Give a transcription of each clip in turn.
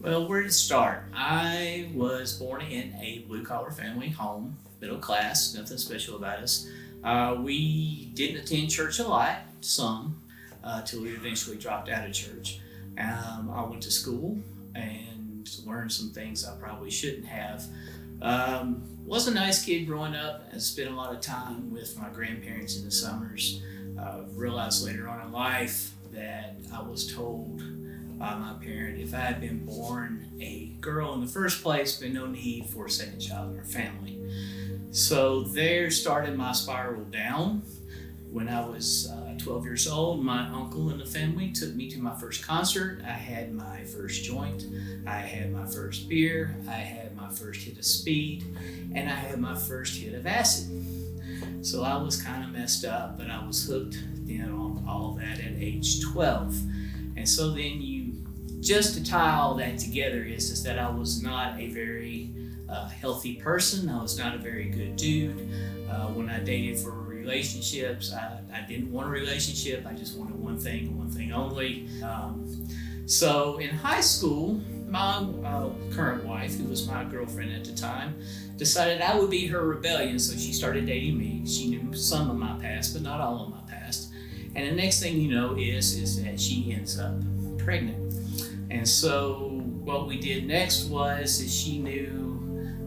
Well, where to start? I was born in a blue collar family home, middle class, nothing special about us. We didn't attend church a lot, some, till we eventually dropped out of church. I went to school and learned some things I probably shouldn't have. Was a nice kid growing up and spent a lot of time with my grandparents in the summers. Realized later on in life that I was told by my parent if I had been born a girl in the first place, been no need for a second child in our family. So there started my spiral down. When I was 12 years old, my uncle in the family took me to my first concert. I had my first joint, I had my first beer, I had my first hit of speed, and I had my first hit of acid. So I was kind of messed up, but I was hooked on all that at age 12. And so then just to tie all that together is just that I was not a very healthy person. I was not a very good dude. When I dated for relationships, I didn't want a relationship. I just wanted one thing and one thing only. So in high school, my current wife, who was my girlfriend at the time, decided I would be her rebellion, so she started dating me. She knew some of my past, but not all of my past. And the next thing you know is that she ends up pregnant. And so what we did next is she knew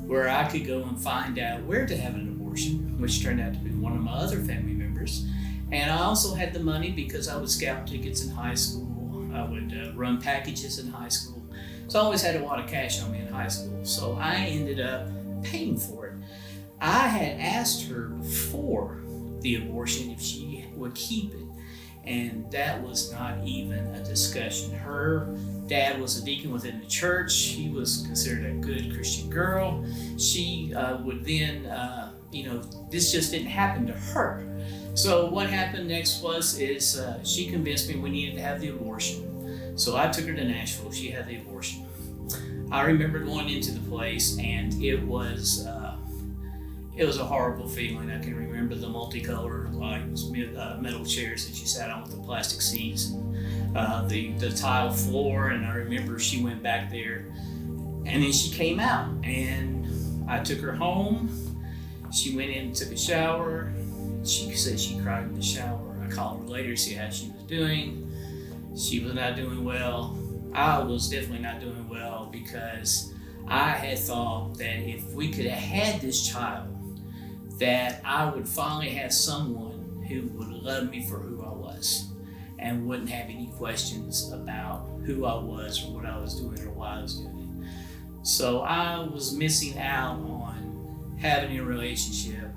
where I could go and find out where to have an abortion, which turned out to be one of my other family members. And I also had the money because I would scout tickets in high school. I would run packages in high school. So I always had a lot of cash on me in high school. So I ended up paying for it. I had asked her before the abortion if she would keep it. And that was not even a discussion. Her dad was a deacon within the church. She was considered a good Christian girl. She would then, this just didn't happen to her. So what happened next is she convinced me we needed to have the abortion. So I took her to Nashville. She had the abortion. I remember going into the place, and it was a horrible feeling. I can remember the multicolored metal chairs that she sat on with the plastic seats, and the tile floor. And I remember she went back there, and then she came out, and I took her home. She went in and took a shower. She said she cried in the shower. I called her later to see how she was doing. She was not doing well. I was definitely not doing well because I had thought that if we could have had this child, that I would finally have someone who would love me for who I was and wouldn't have any questions about who I was or what I was doing or why I was doing it. So I was missing out on having a relationship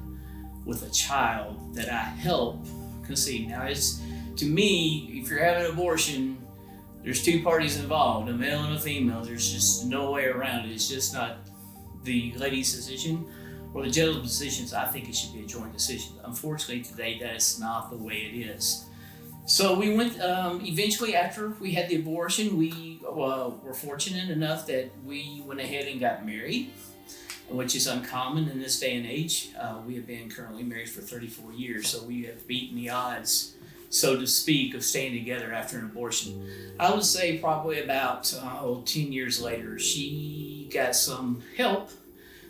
with a child that I helped conceive. Now, to me, if you're having an abortion, there's two parties involved, a male and a female. There's just no way around it. It's just not the lady's decision or the gentleman's decisions. I think it should be a joint decision. Unfortunately, today, that is not the way it is. So we went, eventually after we had the abortion, we were fortunate enough that we went ahead and got married, which is uncommon in this day and age. We have been currently married for 34 years, so we have beaten the odds, so to speak, of staying together after an abortion. I would say probably about 10 years later, she got some help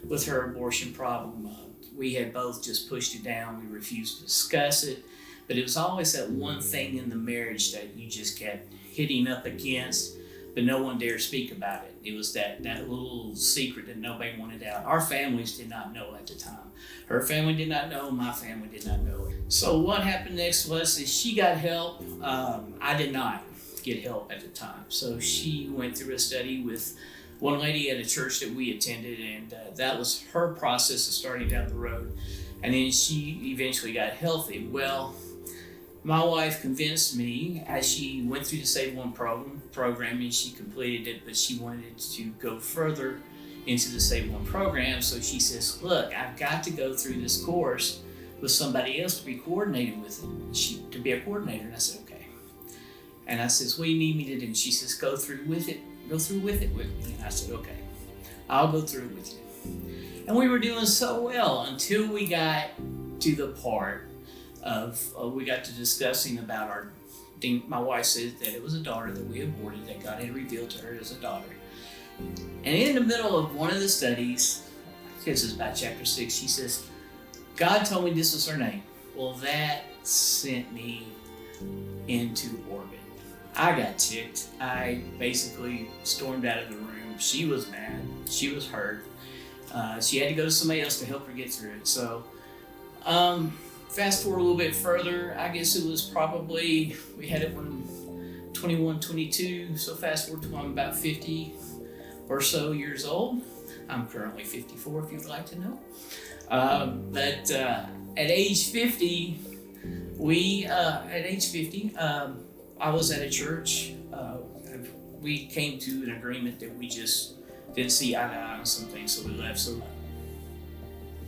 with her abortion problem. We had both just pushed it down. We refused to discuss it, but it was always that one thing in the marriage that you just kept hitting up against, but no one dared speak about it. It was that little secret that nobody wanted out. Our families did not know at the time. Her family did not know, my family did not know. So what happened next is she got help. I did not get help at the time. So she went through a study with one lady at a church that we attended, and that was her process of starting down the road. And then she eventually got healthy. Well, my wife convinced me as she went through the SaveOne program, and she completed it, but she wanted to go further into the SaveOne program. So she says, look, I've got to go through this course with somebody else to be coordinated with it, to be a coordinator. And I said, okay. And I says, what do you need me to do? And she says, go through with it with me. And I said, okay, I'll go through with you. And we were doing so well until we got to the part of, we got to discussing about my wife said that it was a daughter that we aborted, that God had revealed to her as a daughter. And in the middle of one of the studies, this is about chapter 6, she says, God told me this was her name. Well, that sent me into orbit. I got ticked. I basically stormed out of the room. She was mad. She was hurt. She had to go to somebody else to help her get through it. So, fast forward a little bit further, I guess it was probably, we had it when 21, 22. So fast forward to when I'm about 50 or so years old. I'm currently 54 if you'd like to know. But at age 50, I was at a church. We came to an agreement that we just didn't see eye to eye on some things, so we left. So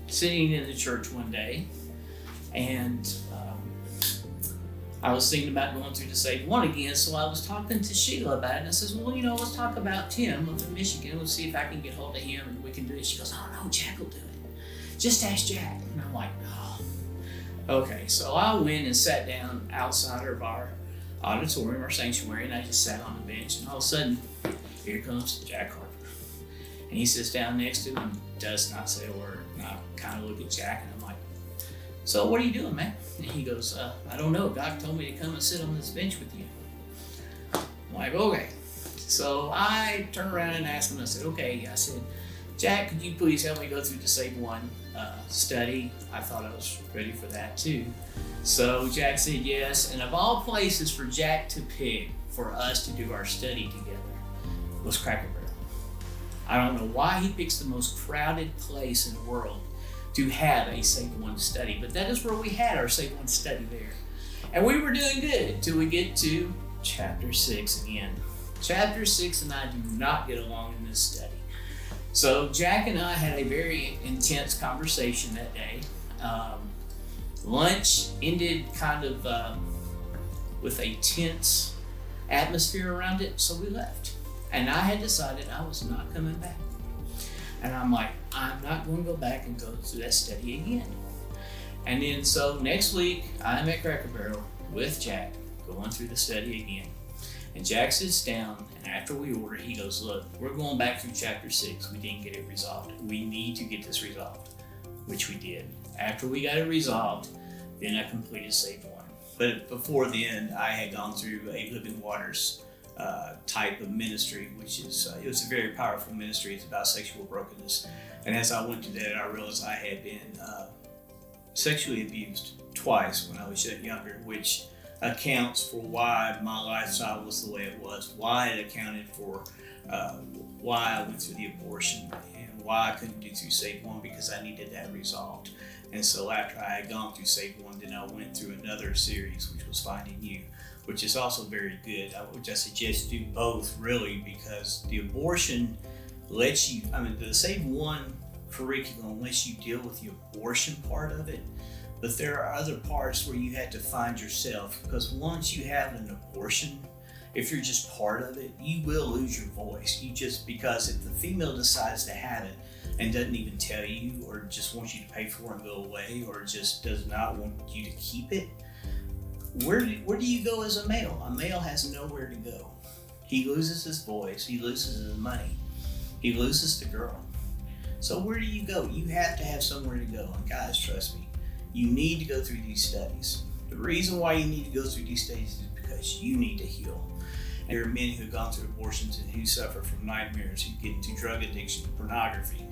sitting in the church one day, and I was thinking about going through the SaveOne again, so I was talking to Sheila about it, and I says, well, let's talk about Tim up in Michigan. Let's see if I can get hold of him and we can do it. She goes, oh no, Jack will do it. Just ask Jack. And I'm like, oh. Okay, so I went and sat down outside of our auditorium, our sanctuary, and I just sat on the bench, and all of a sudden, here comes Jack Harper. And he sits down next to him, does not say a word, and I kind of look at Jack, and I'm like, so what are you doing, man? And he goes, I don't know. God told me to come and sit on this bench with you. I'm like, okay. So I turned around and asked him, I said, okay. I said, Jack, could you please help me go through the SaveOne study? I thought I was ready for that too. So Jack said yes. And of all places for Jack to pick for us to do our study together was Cracker Barrel. I don't know why he picks the most crowded place in the world to have a SaveOne study, but that is where we had our SaveOne study there. And we were doing good till we get to chapter 6 again. Chapter 6 and I do not get along in this study. So Jack and I had a very intense conversation that day. Lunch ended kind of with a tense atmosphere around it, so we left. And I had decided I was not coming back. And I'm like, I'm not going to go back and go through that study again. And then so next week, I'm at Cracker Barrel with Jack, going through the study again. And Jack sits down, and after we order, he goes, look, we're going back through chapter 6. We didn't get it resolved. We need to get this resolved, which we did. After we got it resolved, then I completed SaveOne. But before then, I had gone through a Living Waters type of ministry, which is, it was a very powerful ministry. It's about sexual brokenness. And as I went through that, I realized I had been sexually abused twice when I was younger, which accounts for why my lifestyle was the way it was, why it accounted for why I went through the abortion, and why I couldn't do through SaveOne, because I needed that resolved. And so after I had gone through SaveOne, then I went through another series, which was Finding You, which is also very good, which I suggest do both, really, because the abortion lets you, the SaveOne curriculum lets you deal with the abortion part of it, but there are other parts where you have to find yourself, because once you have an abortion, if you're just part of it, you will lose your voice. Because if the female decides to have it and doesn't even tell you, or just wants you to pay for it and go away, or just does not want you to keep it, where do you go as a male? A male has nowhere to go. He loses his voice, he loses his money, he loses the girl. So where do you go? You have to have somewhere to go. And guys, trust me, you need to go through these studies. The reason why you need to go through these studies is because you need to heal. And there are men who have gone through abortions and who suffer from nightmares, who get into drug addiction, pornography,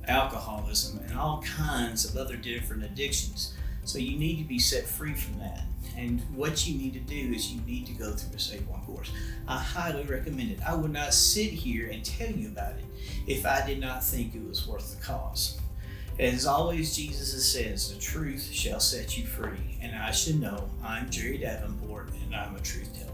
alcoholism, and all kinds of other different addictions. So you need to be set free from that. And what you need to do is you need to go through a SaveOne course. I highly recommend it. I would not sit here and tell you about it if I did not think it was worth the cost. As always, Jesus says, the truth shall set you free. And I should know I'm Jerry Davenport, and I'm a truth teller.